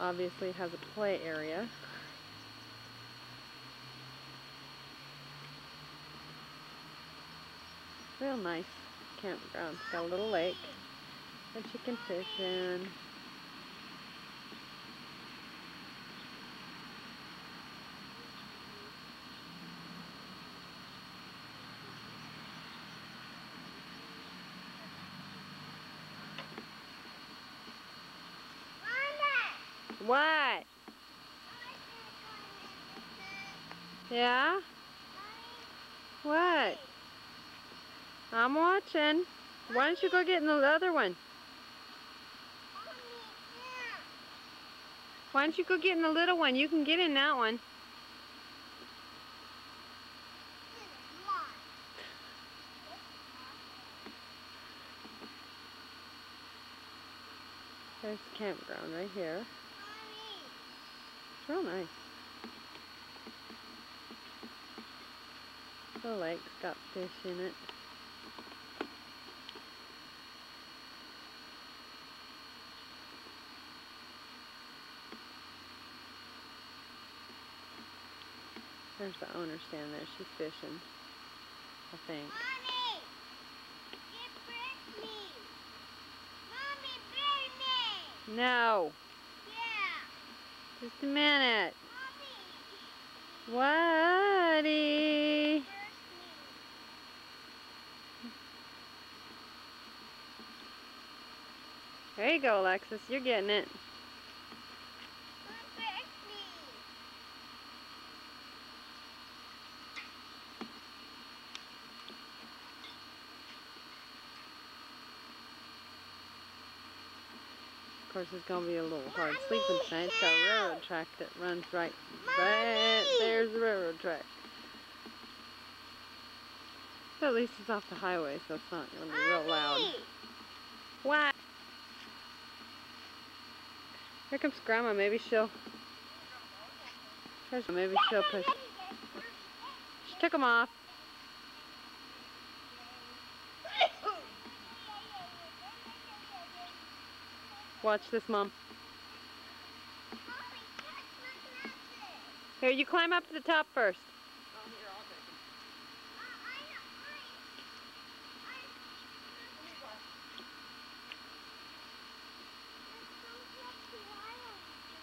Obviously it has a play area. Real nice campground. It's got a little lake that you can fish in. What? Yeah? What? I'm watching. Why don't you go get in the other one? Why don't you go get in the little one? You can get in that one. There's the campground right here. It's real nice. The lake's got fish in it. There's the owner standing there. She's fishing, I think. Mommy! Get me! Mommy, bring me! No! Yeah! Just a minute. Mommy! Waddy! There you go, Alexis. You're getting it. Of course, it's going to be a little hard sleeping tonight. It's got a railroad track that runs right there's the railroad track. But at least it's off the highway, so it's not going to be real loud. What? Here comes Grandma. Maybe she'll push. She took them off. Watch this, Mom. Here, you climb up to the top first.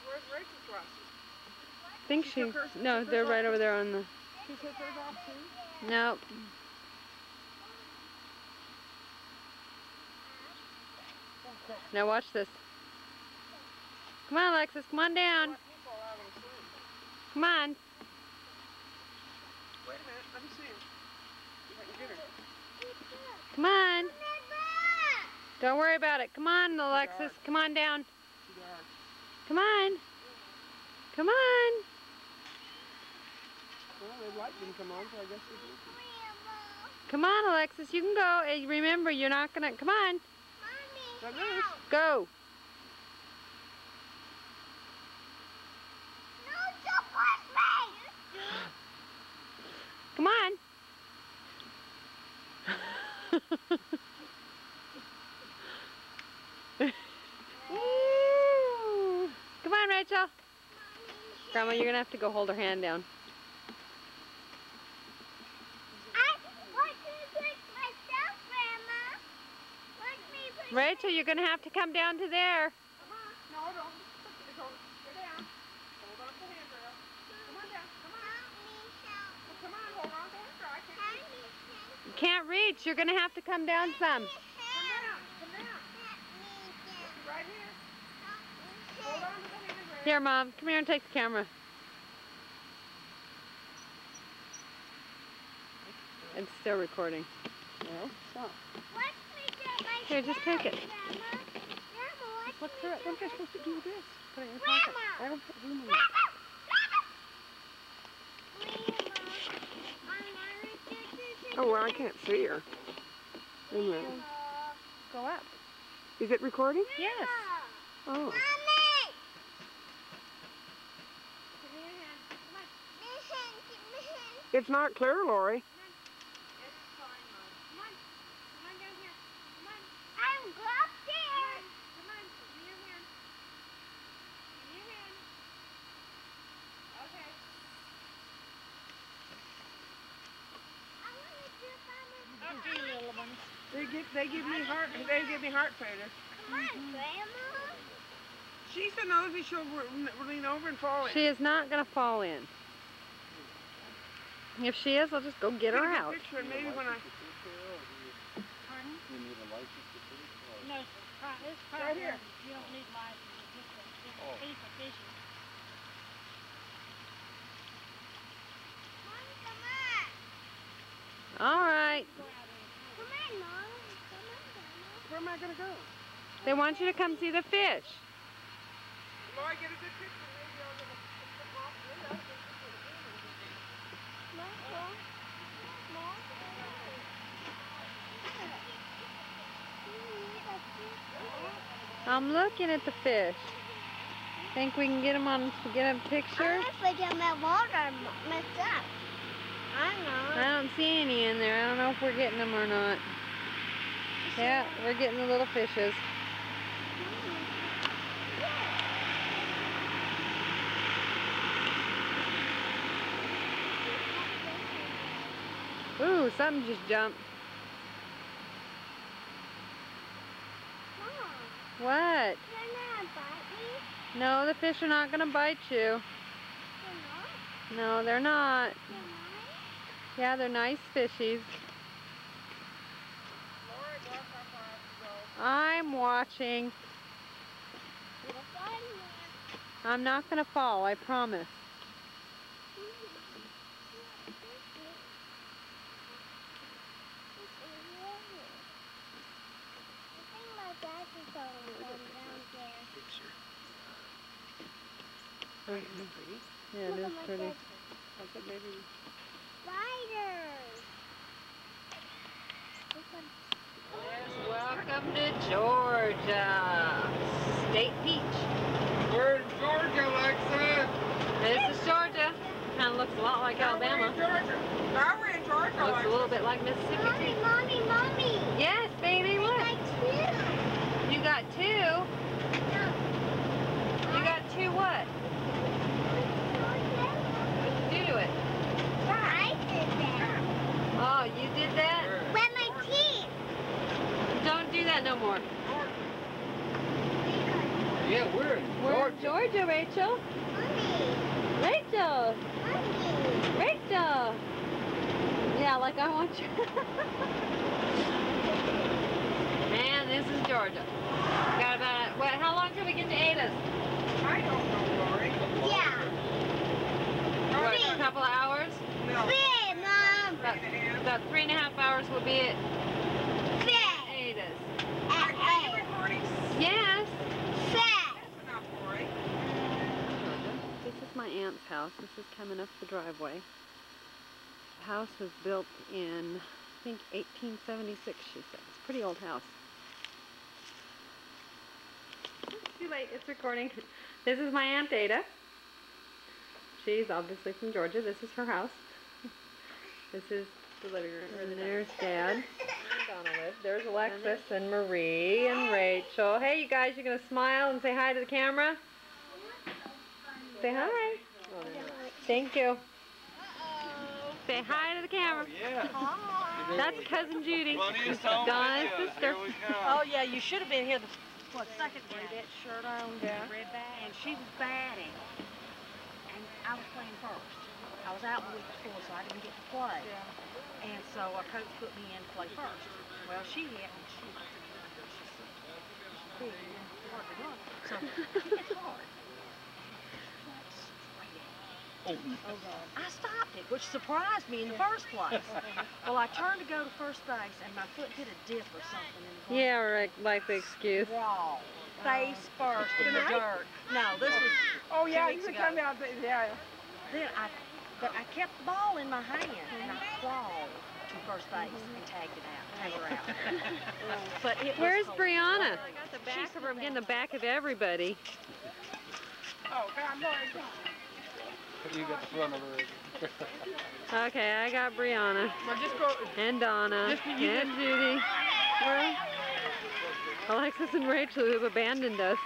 Where's Rachel's glasses? I think no, they're right over there on the... She took hers off too? Nope. Now watch this. Come on, Alexis, come on down. Come on. Wait a minute, let me see him. I can get her. Come on. Don't worry about it. Come on, Alexis. Come on down. Come on. Come on. Well, the light didn't come on, so I guess we did. Come on, Alexis. You can go. Hey, remember, you're not going to... Come on. Go. Come on. Come on, Rachel. Grandma, you're going to have to go hold her hand down. Rachel, you're going to have to come down to there. Come on. No, don't. Go down. Hold on to the handrail. Come on down. Come on. Well, come on, hold on to the handrail. You can't reach. You're going to have to come down some. Come down. Come down. Right here. Hold on to the handrail. Here, Mom. Come here and take the camera. It's still recording. No, stop. Here, just take it. Look through it. What am I supposed to do with this? Put it in your pocket. I don't put room in it. Oh, well, I can't see her. Wait a minute. Go up. Is it recording? Yes. Oh. It's not clear, Lori. They give me heart failure. Come on, Grandma. She said nosy, she'll lean over and fall in. She is not going to fall in. If she is, I'll just go get her out. Picture, and maybe when I... Pardon? You need a license to fish? Or... No, it's Right here. You don't need license. It's just a fee for fishing. Mom, come on. All right. Come on, Mom. Come on, Grandma. Where am I going to go? They want you to come see the fish. Will I get a good picture? Maybe I'll get a picture. I'm looking at the fish. Think we can get them on, get a picture? I get my water messed up. I know. I don't see any in there. I don't know if we're getting them or not. Yeah, we're getting the little fishes. Ooh, something just jumped. Mom, What? they're not bite me. No, the fish are not going to bite you. They're not. No, they're not. They're nice. Yeah, they're nice fishies. Lori, watch how far I have to go. I'm watching. You'll find me. I'm not going to fall, I promise. Yeah, it is pretty. I said maybe... Spiders! Yes, welcome to Georgia. State Peach. We're in Georgia, Alexa! This is Georgia. Kind of looks a lot like Alabama. Now we're in Georgia. Looks a little bit like Mississippi Mommy, too. Mommy, Mommy! Yes, baby, what? I got You got two? You got two what? What'd you do to it? I did that. Oh, you did that? With my teeth. Don't do that no more. Yeah, we're in We're in Georgia, Rachel. Mommy, Rachel! Mommy. Rachel! Yeah, like I want you. Man, this is Georgia. Got about, what, how long till we get to Ada's? I don't know, Lori. Yeah. What, a couple of hours? No. Big, Mom. About 3.5 hours will be at Big. Ada's. Are you recording? Yes! Big. That's enough, Lori. This is my aunt's house. This is coming up the driveway. The house was built in, I think, 1876, she said. It's a pretty old house. It's too late. It's recording. This is my Aunt Ada. She's obviously from Georgia. This is her house. This is the living room. And there's Dad. And Donna live. There's Alexis and Marie and Rachel. Hey, you guys, you going to smile and say hi to the camera? Say hi. Thank you. Say hi to the camera. Yeah. That's Cousin Judy. Donna's sister. Oh yeah, you should have been here the second day. That shirt on, red bag, and she was batting, and I was playing first. I was out the week before, so I didn't get to play. And so our coach put me in to play first. Well, she hit, and she's big and hard to run, so she hits hard. I stopped it, which surprised me in the first place. Well, I turned to go to first base, and my foot did a dip or something in the ball. Yeah, right, like the excuse. Wall, face first in the dirt. No, this was Oh, yeah, 2 you weeks can ago. come out. Yeah. Then I kept the ball in my hand, and I crawled to first base and tagged it out, tagged her out. But it was Where's cold. Brianna? I got the back of her. I'm getting the back of everybody. Oh, God, Lori. You got the front of her. Okay, I got Brianna. Well, just go. And Donna. Just you And Judy. Well, Alexis and Rachel, who've abandoned us.